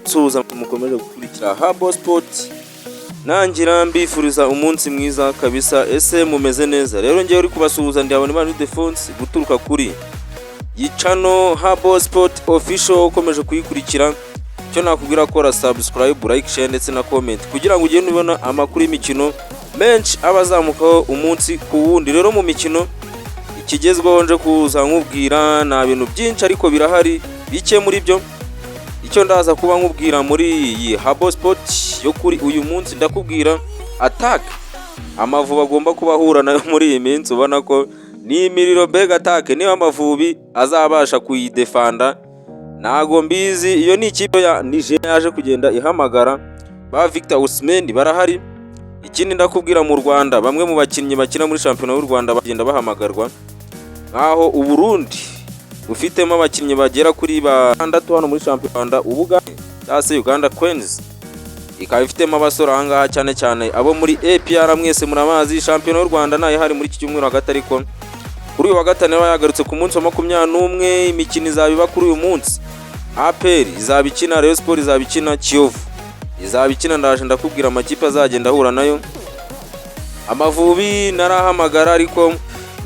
Nsuhuza mukomeje gukurikira Habo Sport, nangira mbifuriza umunsi mwiza kabisa. Ese mumeze neza? Rero ngiye uri kubasuhuza ndabona Imana Defense guturuka kuri Yichano Habo Sport Official. Ukomeje kuyikurikira, cyo nakubwira ko subscribe, like, share ndetse na comment kugira ngo ugende ubona amakuru y'imikino menshi abazamukaho umunsi ku wundi. Rero mu mikino ikigezweho nje kuza nkubwira na bintu byinshi, ariko birahari bike muri byo. Icyo ndaza kuba nkubwira muri iyi Habo Sport yo kuri uyu munsi, ndakubwira attack Amavubi agomba kuba ahura nayo muri iyi minsi. Ubona ko ni imiriro big attack, niba Amavubi azabasha kuyidefanda ntago mbizi. Iyo ni ikipe ya Niger yaje kugenda ihamagara ba Victor Osimhen barahari. Ikindi ndakubwira mu Rwanda, bamwe mu bakinnyi bakina muri shampiyona y'u Rwanda bagenda bahamagarwa, nkaho u Burundi ufitemo abakinnyi bagera kuri 6 hano muri shampiyona Ubugande cyase Uganda Queens, ikaba ifitemo abasore ahangaha cyane cyane abo muri APR. Mwese murabazi shampiyona y'u Rwanda nayo hari muri iki cyumweru hagati, ariko kuri uyu wa gatanu yagarutse ku munsi wa 21. Imikino izabiba kuri uyu munsi. APR izabikina, Rayon Sport izabikina, Kiyovu izabikina. Ndaje ndakubwira amakipe azagenda ahura nayo. Amavubi narahamagara, ariko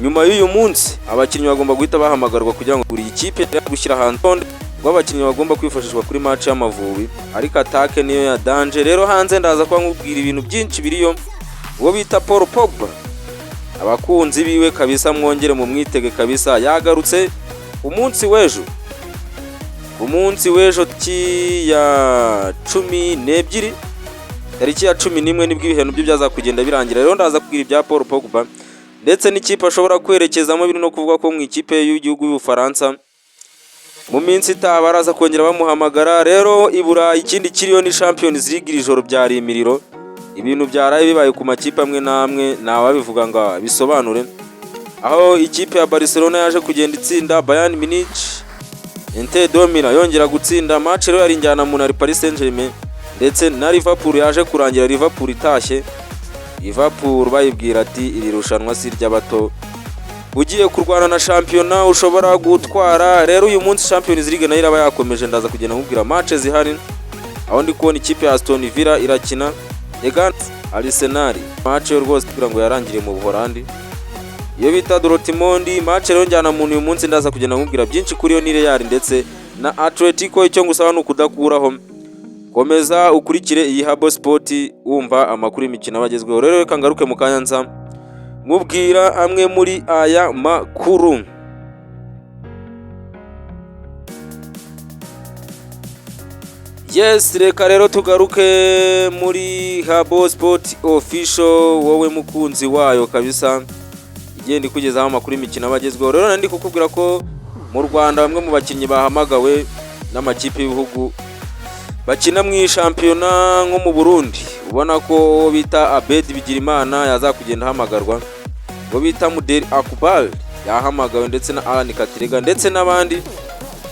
nyuma y'uyu munsi abakinnyi bagomba guhita bahamagarwa kugira ngo buri ikipe gushyira hanze rw'abakinnyi bagomba kwifashishwa kuri match y'Amavubi, ariko attack niyo ya danger. Rero hanze ndaza kuba nkubwira ibintu byinshi biriyo. Uwo bita Paul Pogba, abakunzi biwe kabisa mwongere mu mwitege kabisa, yagarutse umunsi w'ejo, ya 12 tariki ya 11 nibwo ibihano byo byaza kugenda birangira. Rero ndaza kubwira ibya Paul Pogba ndetse n'ikipe ashobora kwerekezamo, biri no kuvuga ko mu ikipe y'igihugu y'Ubufaransa mu minsi itaha baraza kongera bamuhamagara. Rero ibura ikindi kiriyo ni Champions League. Iri joro byari imiriro, ibintu byaraye bibaye ku makipe amwe namwe nababivuga ngo bisobanure. Aho ikipe ya Barcelona yaje kugenda itsinda Bayern Munich, Inter de Milan yongera gutsinda. Match rero yari njyana mu Paris Saint-Germain ndetse na Liverpool yaje kurangira Liverpool itashye. Liverpool bayibwira ati iri rushanwa si ry'abato, ugiye kurwana na shampiyona ushobora gutwara. Rero uyu munsi Champions League nayo iraba yakomeje, ndaza kugenda nkubwira match zihari. Aho ndi kubona ikipe ya Aston Villa irakina Egans Arsenal, match yo rwose kugira ngo yarangire mu Buholandi. Iyo bita Dortmund, match rero njyana mu uyu munsi ndaza kugenda nkubwira byinshi kuri yo ni Real ndetse na Atletico. Icyo ngusaba no kudakuraho, komeza ukurikire iyi Habo Sport wumva amakuru y'imikino abagezweho. Rero reka ngaruke mu kanyanza mubwira amwe muri aya makuru. Yes, reka rero tugaruke muri Habo Sport Official, wowe mukunzi wayo kabisa igenda ikugezaho amakuru y'imikino abagezweho. Rero ndi kukubwira ko mu Rwanda bamwe mu bakinnyi bahamagawe n'amakipe y'ibihugu bakina mu shampiyona nko mu Burundi. Ubona ko bita Abed Bigirimana yazakugenda hamagarwa, ngo bita Mudeli Akubal yahamagawe ndetse na Alan Katirega ndetse n'abandi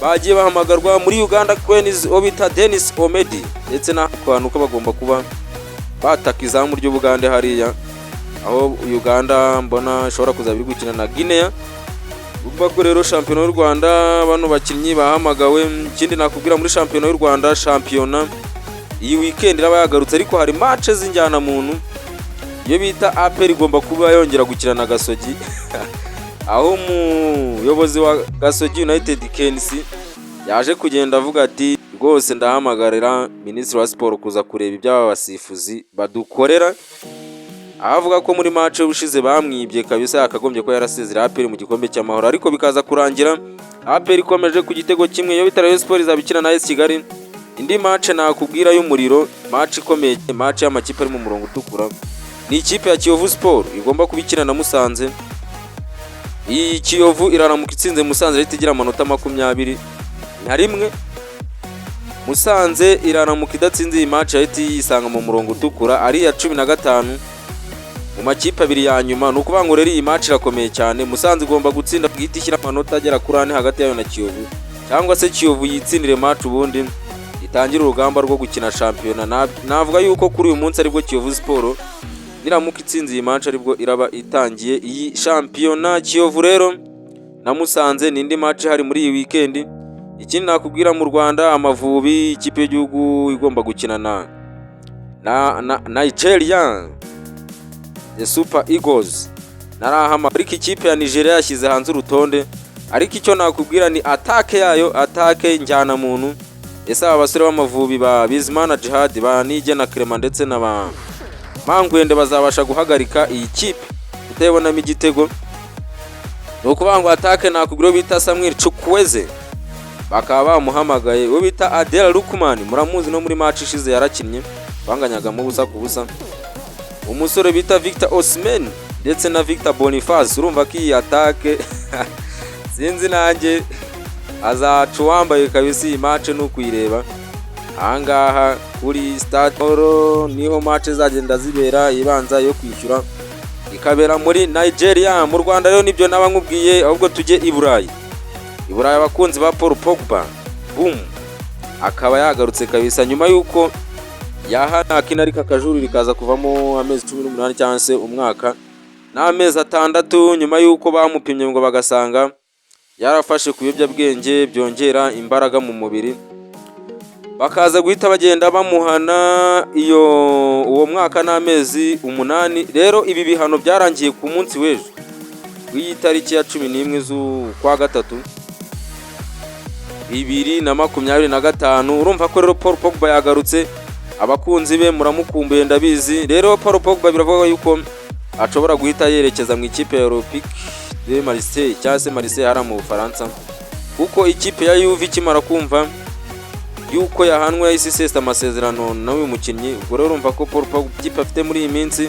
bagiye bahamagarwa. Muri Uganda Queens uwo bita Dennis Omedi ndetse na abantu ko bagomba kuba bataka izamu ry'Ubugande hariya, aho Uganda mbona ishobora kuzabiri gukina na Guinea. Ubwo ko rero shampiyona y'u Rwanda bano bakinnyi bahamagawe. Ikindi nakubwira muri shampiyona y'u Rwanda, shampiyona iyi weekend iraba yagarutse, ariko hari match z'injyana muntu. Iyo bita APR igomba kuba yongera gukina na Gasogi aho umuyobozi wa Gasogi United KNC yaje kugenda avuga ati rwose ndahamagarira Minisitiri wa Siporo kuza kureba iby'aba basifuzi badukorera. Avuga ko muri match y'ubushize bamwibye kabisa, akagombye ko yarasezera APR mu gikombe cy'amahoro, ariko bikaza kurangira APR ikomeje ku gitego kimwe. Iyo bita Rayon Sport izabikina na AS Kigali. Indi match nakubwira y'umuriro, match ikomeye, match y'amakipe ari mu murongo utukura, ni ikipe ya Kiyovu Sport igomba kubikina na Musanze. Iyi Kiyovu iraramuka itsinze Musanze leta igira amanota 21. Musanze iraramuka idatsinze iyi match leta yisanga mu murongo utukura ari ya 15 mu makipe abiri ya nyuma. No kuvuga ngo rero iyi match irakomeye cyane. Musanze igomba gutsinda bwite ishyira amanota agera kuri 4 hagati yayo na Kiyovu, cyangwa se Kiyovu yitsindire match ubundi itangira urugamba rwo gukina shampiyona. Navuga yuko kuri uyu munsi aribwo Kiyovu Sport niramuka itsinze iyi match aribwo iraba itangiye iyi shampiyona. Kiyovu rero na Musanze n'indi match hari muri iyi weekend. Ikindi nakubwira mu Rwanda, Amavubi ikipe y'igihugu igomba gukina na Nigeria, the Super Eagles. Narahama ariko ikipe ya Nigeria yashyize hanze urutonde, ariko icyo nakubwira ni atake yayo, atake njyana muntu. Ese aba basore b'Amavubi ba Bizimana Djihad, ba Nige na Clement ndetse na ba Mangwende bazabasha guhagarika iyi kipe utayibonamo igitego? Nukuvuga ngo atake nakubwira bita Samuel Chukwueze, bakaba bamuhamagaye. Uwo bita Adel Lukman, muramuzi no muri match ishize yarakinnye, banganyaga mu busa ku busa. Umusore bita Victor Osimhen ndetse na Victor Boniface, urumva ko iyi atake sinzi nanjye azacu wambaye kabisa iyi match no kuyireba. Ahangaha kuri Stade Oro niho match zagenda zibera, ibanza yo kwishyura ikabera muri Nigeria. Mu Rwanda rero nibyo naba nkubwiye, ahubwo tujye i Burayi. I Burayi abakunzi ba Paul Pogba akaba yagarutse kabisa nyuma yuko yahana akinari kakajuru rikaza kuvamo amezi 18 cyangwa se umwaka n'amezi 6 nyuma yuko bamupimye ngo bagasanga yarafashe kubiyobyabwenge byongera imbaraga mu mubiri, bakaza guhita bagenda bamuhana uwo mwaka n'amezi 8. Rero ibi bihano byarangiye ku munsi w'ejo w'iyi tariki ya 11 z'ukwa gatatu 2025. Urumva ko rero Paul Pogba yagarutse, abakunzi be muramukumbuye ndabizi. Rero Paul Pogba biravuga yuko ashobora guhita yerekeza mu ikipe ya Olympique de Marseille cyangwa se Marseille hara mu Bufaransa, kuko ikipe ya Juve ikimara kumva yuko yahanwe yahise isesa amasezerano n'uyu mukinnyi. Ubwo rero urumva ko Paul Pogba ikipe afite muri iyi minsi,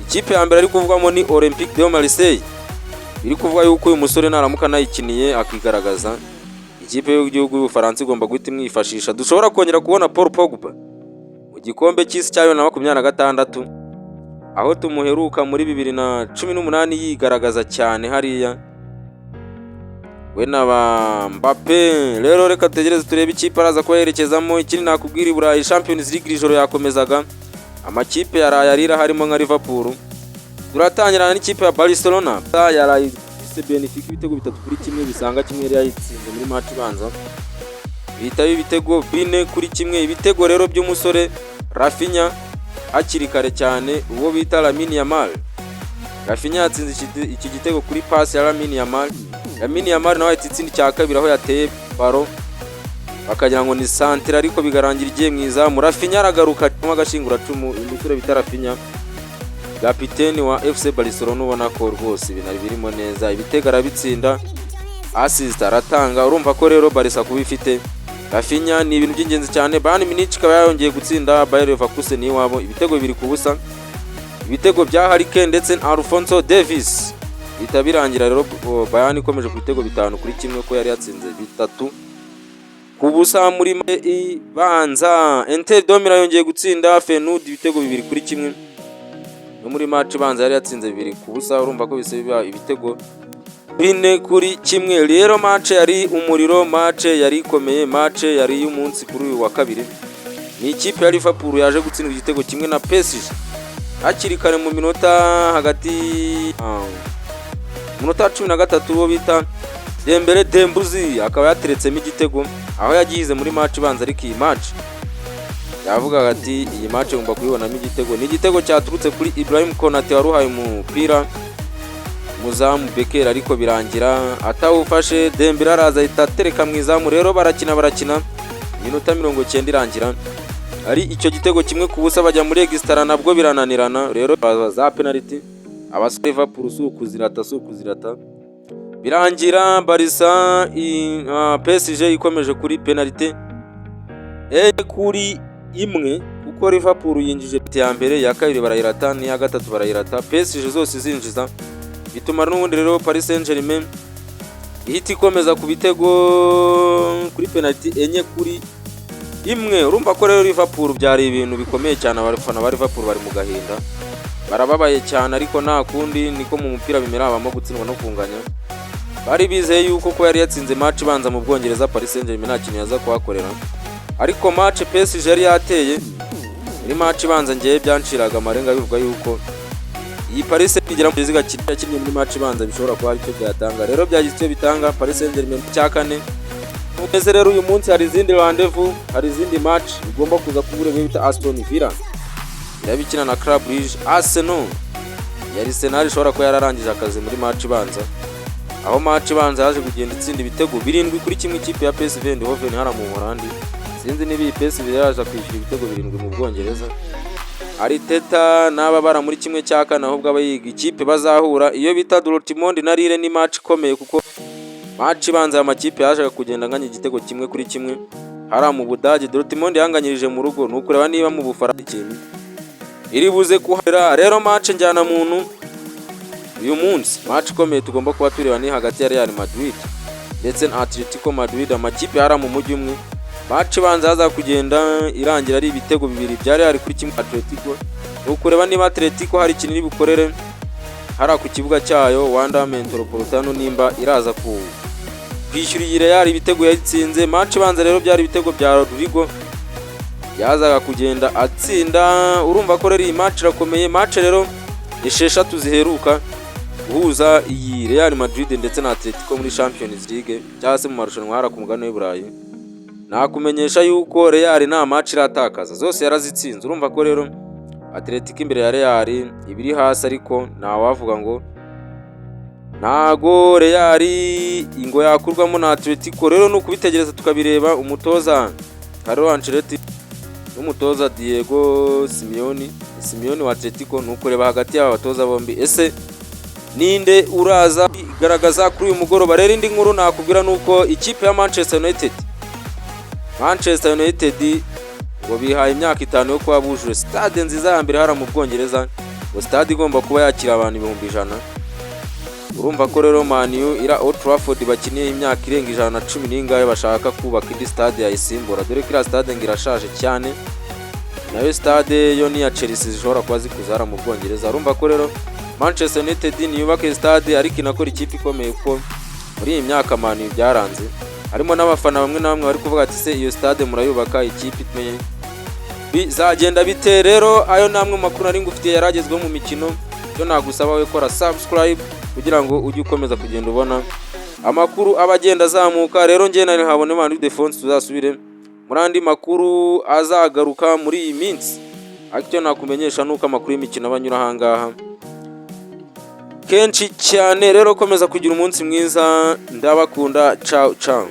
ikipe ya mbere ari kuvugamo ni Olympique de Marseille. Biri kuvuga yuko uyu musore naramuka nayikiniye akigaragaza, ikipe y'igihugu y'Ubufaransa igomba guhita imwifashisha. Dushobora kongera kubona Paul Pogba mu gikombe cy'isi cya 2026, aho tumuheruka muri 2018 yigaragaza cyane hariya we na ba Mbappe. Rero reka tutegereze turebe ikipe araza ko yerekezamo. Ikindi nakubwira i Burayi Champions League ijoro yakomezaga, amakipe yaraye arira harimo nka Liverpool. Turatangirana n'ikipe ya Barcelona yaraye Benfica ibitego 3-1 bisanga kimwe yari yitsinze muri match ibanza, bihita ibitego 4-1. Ibitego rero by'umusore Rafinha hakiri kare cyane, uwo bita Lamine Yamal. Rafinha yatsinze iki gitego kuri pass ya Lamine Yamal. Lamine Yamal nawe yatsinze cya kabiri aho yateye baro bakagira ngo ni centre, ariko bigarangira igiye mwiza. Rafinha aragaruka mu gashingura cumu, umusore bita Rafinha kapiteni wa FC Barcelona, ubona ko rwose ibintu birimo neza, ibitego arabitsinda, assist aratanga. Urumva ko rero Barca kubifite Rafinha ni ibintu by'ingenzi cyane. Bayern Munich ikaba yongeye gutsinda Bayer Leverkusen iwabo ibitego 2-0, ibitego bya Harry Kane ndetse na Alphonso Davies. Bitabirangira rero Bayern ikomeje ku bitego 5-1 ko yari yatsinze 3-0 muri ibanza. Inter de Milan yongeye gutsinda Feyenoord ibitego 2-1 no muri match ibanza yari yatsinze 2-0. Urumva ko bise biba ibitego 4-1. Rero match yari umuriro, match yari ikomeye, match yari y'umunsi kuri uyu wa kabiri. Ni ikipe ya Liverpool yaje gutsindwa igitego kimwe na PSG hakiri kare mu minota hagati minota 13. Uwo bita Dembele Dembuzi akaba yateretsemo igitego aho yagize muri match ibanza, ariko iyi match yavuga ati iyi match ngomba kuyibonamo igitego. Ni igitego cyaturutse kuri Ibrahim Konate waruhaye umupira muzamu Becker, ariko birangira atawufashe. Dembele araza ahita atereka mu izamu. Rero barakina minota 90 irangira ari icyo gitego 1-0 bajya muri extra, nabwo birananirana. Rero baza penalty, abasore Liverpool kuzirata birangira Barca PSG ikomeje kuri penalty kuri imwe, kuko Liverpool yinjije ya mbere, ya kabiri barayirata, n'iya gatatu barayirata, PSG zose zinjiza, bituma n'ubundi rero Paris Saint-Germain ihita ikomeza ku bitego kuri penalty 4-1. Urumva ko rero Liverpool byari ibintu bikomeye cyane, abafana ba Liverpool bari mu gahinda, barababaye cyane, ariko nta kundi niko mu mupira bimera, abamo gutsindwa no kunganya. Bari bizeye yuko ko yari yatsinze match ibanza mu Bwongereza, Paris Saint-Germain nta kintu yaza kuhakorera, ariko match PSG yari yateye muri match ibanza ngiye byanciraga amarenga bivuga yuko iyi Paris Saint-Germain mu ziga kinnye muri match ibanza bishobora kuba aricyo byatanga. Rero byagize icyo bitanga Paris Saint-Germain cya kane. Umeze rero uyu munsi hari izindi rendezvous, hari izindi match igomba kuza kubure bita Aston Villa irabikina na Club Brugge. Arsenal yari Arsenal ishobora kuba yararangije akazi muri match ibanza, aho match ibanza yaje kugenda itsinda ibitego 7-1 ikipe ya PSV Eindhoven hara mu Holandi. Sinzi niba PSV yaje kwishyura ibitego 7 mu Bwongereza. Arteta n'ababara muri kimwe cya kane ahubwo abayiga ikipe bazahura iyo bita Dortmund na Lille. Ni match ikomeye kuko match ibanza y'amakipe yaje kugenda nganya igitego 1-1 hara mu Budage. Dortmund yanganyirije mu rugo, nukureba niba mu Bufaransa ikintu iri buze kuhera. Rero match njyana muntu uyu munsi, match ikomeye tugomba kuba tureba ni hagati ya Real Madrid ndetse na Atletico Madrid, amakipe hara mu mujyi umwe. Match ibanza haza kugenda irangira ari ibitego 2 bya Real kuri kimwe Atletico. Nukureba niba Atletico hari ikintu iri bukorere hara ku kibuga cyayo Wanda Metropolitano nimba iraza kwishyura iyi Real ibitego yatsinze. Match ibanza rero byari ibitego bya Rodrigo yazaga kugenda atsinda. Urumva ko rero iyi match irakomeye. Match rero esheshatu ziheruka guhuza iyi Real Madrid ndetse na Atletico muri Champions League cyangwa se mu marushanwa hara ku mugabane w'Uburayi. Nakumenyesha yuko Real nta match iratakaza, zose yarazitsinze. Urumva ko rero Atletico imbere ya Real ibiri hasi, ariko nta wavuga ngo ntago Real ingo yakurwamo na Atletico. Rero nukubitegereza tukabireba, umutoza Carlo Ancelotti n'umutoza Diego Simeone wa Atletico, nukureba hagati y'aba batoza bombi ese ninde uraza igaragaza kuri uyu mugoroba. Rero indi nkuru nakubwira nuko ikipe ya Manchester United ngo bihaye imyaka 5 yo kuba bujure stade nziza ya mbere hara mu Bwongereza, ngo stade igomba kuba yakira abantu 100,000. Urumva ko rero Man U ira Old Trafford bakiniye imyaka irenga 110 bashaka kubaka indi stade yayisimbura, dore ko stade ngirashaje cyane, nayo stade yo ni ya Chelsea zishobora kuba zikuzara mu Bwongereza. Urumva ko rero Manchester United niyubaka stade ariko inakora ikipe ikomeye uko muri iyi myaka Man U byaranze. Harimo n'abafana bamwe na bamwe bari kuvuga ati se iyo stade murayubaka ikipe itmenye bizagenda bite. Rero ayo namwe makuru ari ngufitiye yaragezweho mu mikino, cyo nagusaba we kora subscribe kugira ngo ujye ukomeza kugenda ubona amakuru abagenda azamuka. Rero ngiye nari habone Man Defense tuzasubire muri andi makuru azagaruka muri iyi minsi, ariko nakumenyesha nuko amakuru y'imikino abanyura hangaha kenshi cyane. Rero komeza kugira umunsi mwiza, ndabakunda, ciao ciao.